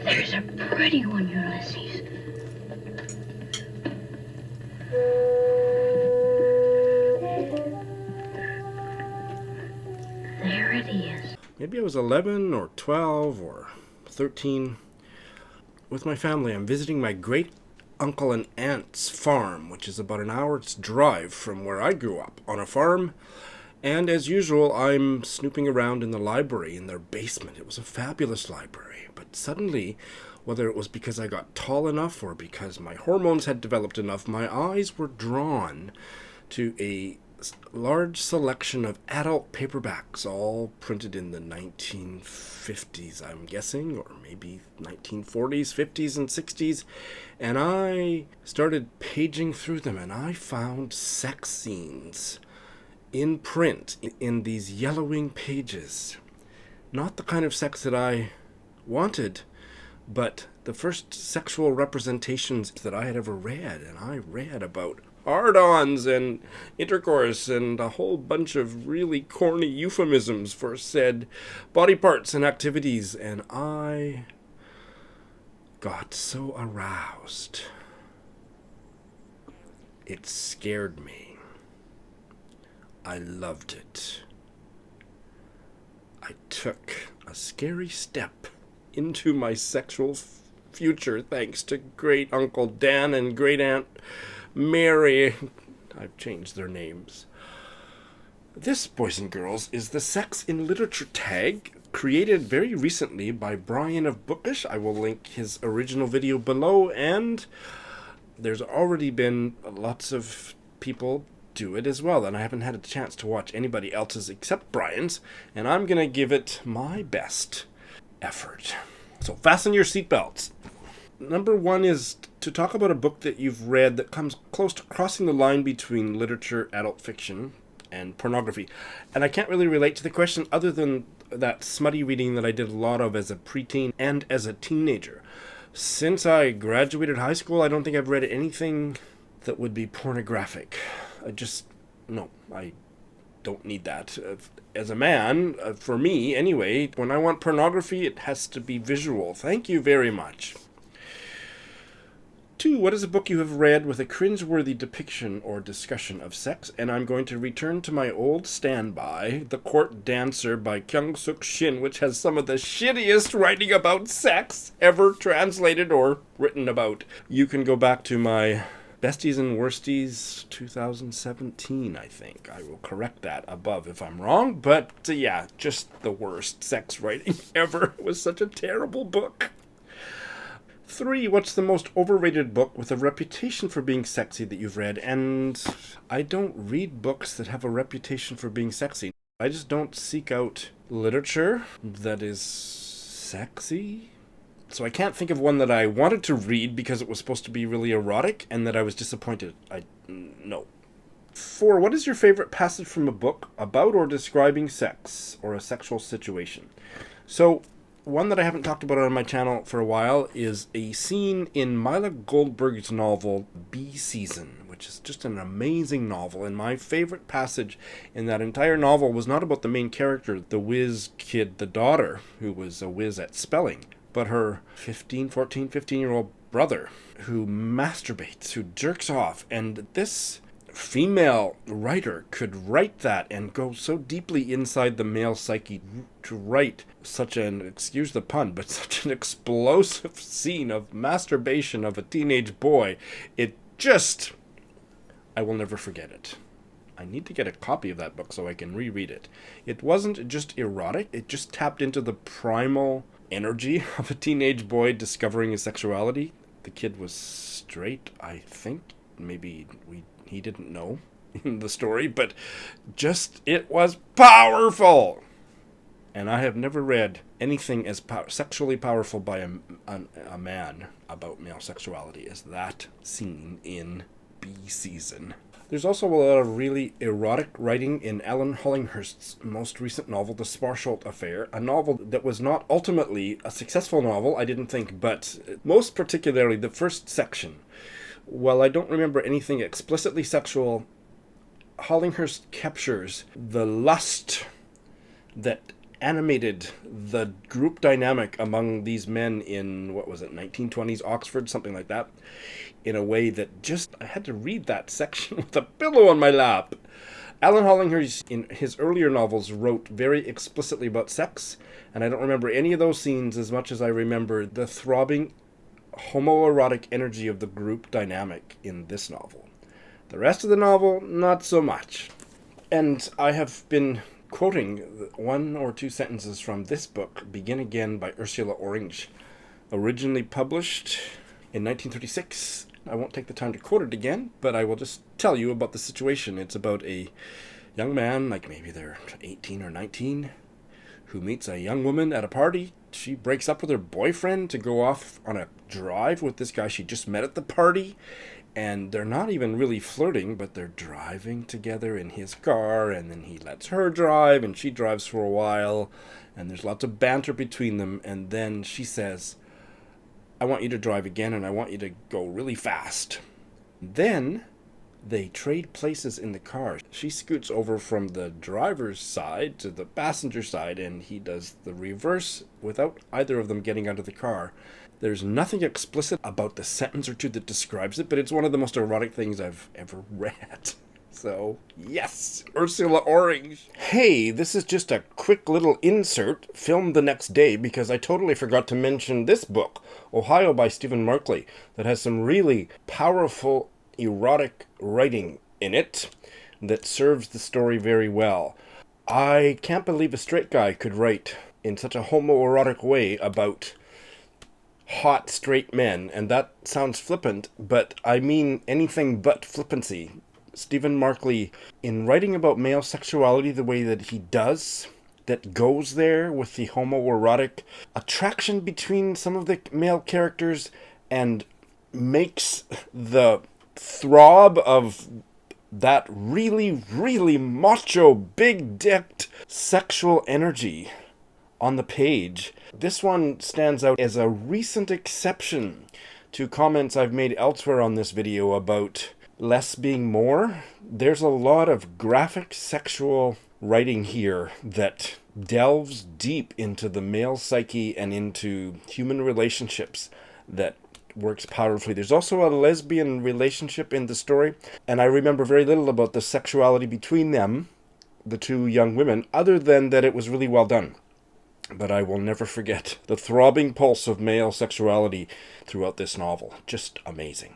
There's a pretty one, Ulysses. There it is. Maybe I was 11 or 12 or 13. With my family, I'm visiting my great uncle and aunt's farm, which is about an hour's drive from where I grew up, on a farm. And as usual, I'm snooping around in the library in their basement. It was a fabulous library. But suddenly, whether it was because I got tall enough or because my hormones had developed enough, my eyes were drawn to a large selection of adult paperbacks, all printed in the 1950s, I'm guessing, or maybe 1940s, 50s, and 60s. And I started paging through them, and I found sex scenes in print in these yellowing pages. Not the kind of sex that I wanted, but the first sexual representations that I had ever read. And I read about hard-ons and intercourse and a whole bunch of really corny euphemisms for said body parts and activities. And I got so aroused. It scared me. I loved it. I took a scary step into my sexual future thanks to great Uncle Dan and great Aunt Mary. I've changed their names. This, boys and girls, is the Sex in Literature tag, created very recently by Brian of Bookish. I will link his original video below, and there's already been lots of people do it as well, and I haven't had a chance to watch anybody else's except Brian's, and I'm gonna give it my best effort. So fasten your seatbelts. Number one is to talk about a book that you've read that comes close to crossing the line between literature, adult fiction, and pornography. And I can't really relate to the question other than that smutty reading that I did a lot of as a preteen and as a teenager. Since I graduated high school, I don't think I've read anything that would be pornographic. I don't need that. As a man, for me anyway, when I want pornography, it has to be visual. Thank you very much. 2. What is a book you have read with a cringe-worthy depiction or discussion of sex? And I'm going to return to my old standby, The Court Dancer by Kyung-Suk Shin, which has some of the shittiest writing about sex ever translated or written about. You can go back to my Besties and Worsties 2017, I think. I will correct that above if I'm wrong, but yeah, just the worst sex writing ever. It was such a terrible book. 3. What's the most overrated book with a reputation for being sexy that you've read? And I don't read books that have a reputation for being sexy. I just don't seek out literature that is sexy. So I can't think of one that I wanted to read because it was supposed to be really erotic and that I was disappointed. No. 4. What is your favorite passage from a book about or describing sex or a sexual situation? So one that I haven't talked about on my channel for a while is a scene in Mila Goldberg's novel Bee Season, which is just an amazing novel. And my favorite passage in that entire novel was not about the main character, the whiz kid, the daughter, who was a whiz at spelling, but her 15-year-old brother who masturbates, who jerks off. And this female writer could write that and go so deeply inside the male psyche to write such an, excuse the pun, but such an explosive scene of masturbation of a teenage boy. It just, I will never forget it. I need to get a copy of that book so I can reread it. It wasn't just erotic, it just tapped into the primal energy of a teenage boy discovering his sexuality. The kid was straight, I think. Maybe he didn't know in the story, but just, it was powerful. And I have never read anything as sexually powerful by a man about male sexuality as that scene in Bee Season. There's also a lot of really erotic writing in Alan Hollinghurst's most recent novel, The Sparsholt Affair, a novel that was not ultimately a successful novel, I didn't think, but most particularly the first section. While I don't remember anything explicitly sexual, Hollinghurst captures the lust that animated the group dynamic among these men in, what was it, 1920s Oxford, something like that, in a way that just, I had to read that section with a pillow on my lap. Alan Hollinghurst, in his earlier novels, wrote very explicitly about sex, and I don't remember any of those scenes as much as I remember the throbbing, homoerotic energy of the group dynamic in this novel. The rest of the novel, not so much. And I have been quoting one or two sentences from this book, Begin Again by Ursula Orange, originally published in 1936. I won't take the time to quote it again, but I will just tell you about the situation. It's about a young man, like maybe they're 18 or 19, who meets a young woman at a party. She breaks up with her boyfriend to go off on a drive with this guy she just met at the party. And they're not even really flirting, but they're driving together in his car, and then he lets her drive, and she drives for a while, and there's lots of banter between them, and then she says, I want you to drive again, and I want you to go really fast. Then they trade places in the car. She scoots over from the driver's side to the passenger side, and he does the reverse without either of them getting out of the car. There's nothing explicit about the sentence or two that describes it, but it's one of the most erotic things I've ever read. So, yes, Ursula Orange. Hey, this is just a quick little insert filmed the next day because I totally forgot to mention this book, Ohio by Stephen Markley, that has some really powerful erotic writing in it that serves the story very well. I can't believe a straight guy could write in such a homoerotic way about hot straight men, and that sounds flippant, but I mean anything but flippancy. Stephen Markley, in writing about male sexuality the way that he does, that goes there with the homoerotic attraction between some of the male characters and makes the throb of that really, really macho, big-dicked sexual energy on the page. This one stands out as a recent exception to comments I've made elsewhere on this video about less being more. There's a lot of graphic sexual writing here that delves deep into the male psyche and into human relationships that works powerfully. There's also a lesbian relationship in the story, and I remember very little about the sexuality between them, the two young women, other than that it was really well done. But I will never forget the throbbing pulse of male sexuality throughout this novel. Just amazing.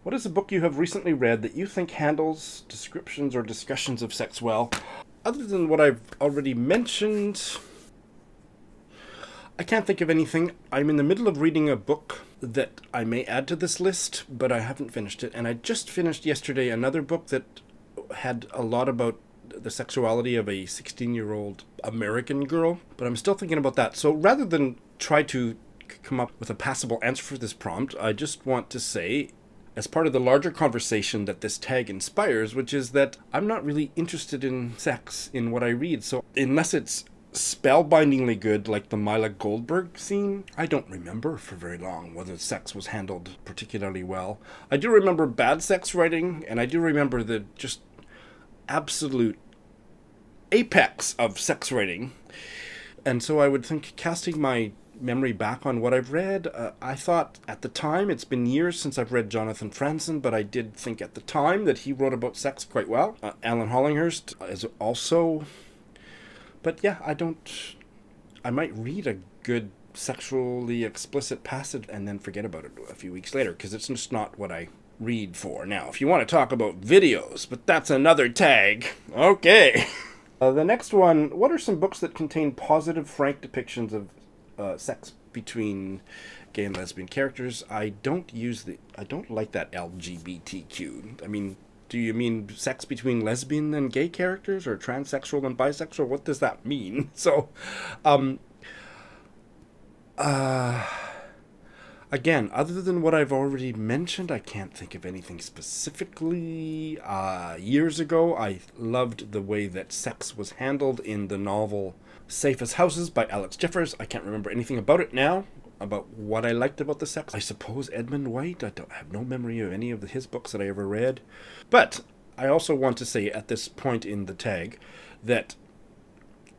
What is a book you have recently read that you think handles descriptions or discussions of sex well? Other than what I've already mentioned, I can't think of anything. I'm in the middle of reading a book that I may add to this list, but I haven't finished it. And I just finished yesterday another book that had a lot about the sexuality of a 16-year-old American girl, but I'm still thinking about that. So rather than try to come up with a passable answer for this prompt, I just want to say, as part of the larger conversation that this tag inspires, which is that I'm not really interested in sex in what I read. So unless it's spellbindingly good, like the Mila Goldberg scene, I don't remember for very long whether sex was handled particularly well. I do remember bad sex writing, and I do remember the just absolute apex of sex writing. And so I would think, casting my memory back on what I've read, I thought at the time, it's been years since I've read Jonathan Franzen, but I did think at the time that he wrote about sex quite well. Alan Hollinghurst is also, but yeah, I might read a good sexually explicit passage and then forget about it a few weeks later, because it's just not what I read for. Now, if you want to talk about videos, but that's another tag. Okay. The next one, what are some books that contain positive, frank depictions of sex between gay and lesbian characters? I don't like that LGBTQ. I mean, do you mean sex between lesbian and gay characters, or transsexual and bisexual? What does that mean? So, again, other than what I've already mentioned, I can't think of anything specifically. Years ago, I loved the way that sex was handled in the novel Safe as Houses by Alex Jeffers. I can't remember anything about it now, about what I liked about the sex. I suppose Edmund White. I have no memory of any of his books that I ever read. But I also want to say at this point in the tag that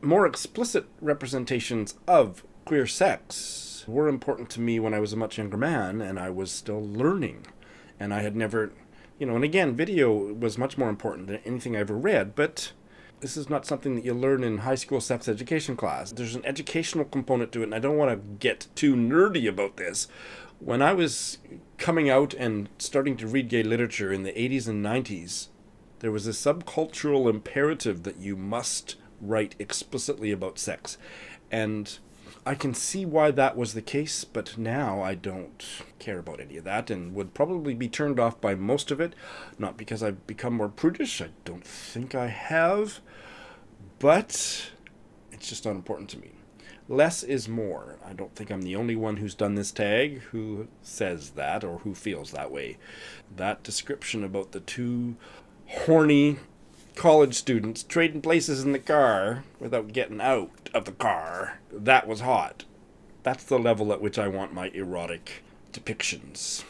more explicit representations of queer sex were important to me when I was a much younger man and I was still learning. And I had never, and again, video was much more important than anything I ever read, but this is not something that you learn in high school sex education class. There's an educational component to it, and I don't want to get too nerdy about this. When I was coming out and starting to read gay literature in the 80s and 90s, there was a subcultural imperative that you must write explicitly about sex. And I can see why that was the case, but now I don't care about any of that and would probably be turned off by most of it. Not because I've become more prudish, I don't think I have, but it's just not important to me. Less is more. I don't think I'm the only one who's done this tag who says that or who feels that way. That description about the two horny college students trading places in the car without getting out of the car, that was hot. That's the level at which I want my erotic depictions.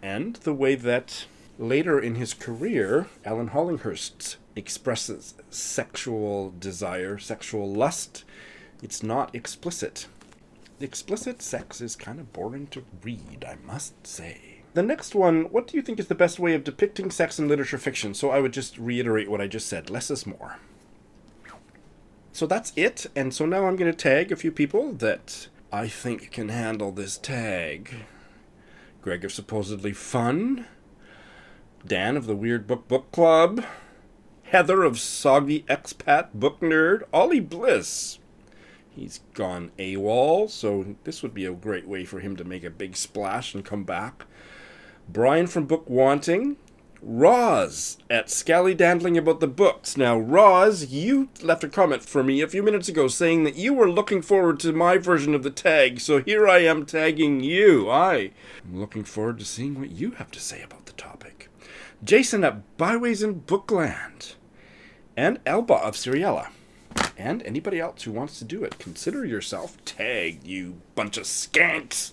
And the way that later in his career, Alan Hollinghurst expresses sexual desire, sexual lust. It's not explicit. The explicit sex is kind of boring to read, I must say. The next one, what do you think is the best way of depicting sex in literature fiction? So I would just reiterate what I just said. Less is more. So that's it. And so now I'm going to tag a few people that I think can handle this tag. Greg of Supposedly Fun. Dan of the Weird Book Club. Heather of Soggy Expat Book Nerd. Ollie Bliss. He's gone AWOL, so this would be a great way for him to make a big splash and come back. Brian from Book Wanting. Roz at Scallydandling About the Books. Now, Roz, you left a comment for me a few minutes ago saying that you were looking forward to my version of the tag, so here I am tagging you. I'm looking forward to seeing what you have to say about the topic. Jason at Byways in Bookland. And Elba of Seriella. And anybody else who wants to do it, consider yourself tagged, you bunch of skanks.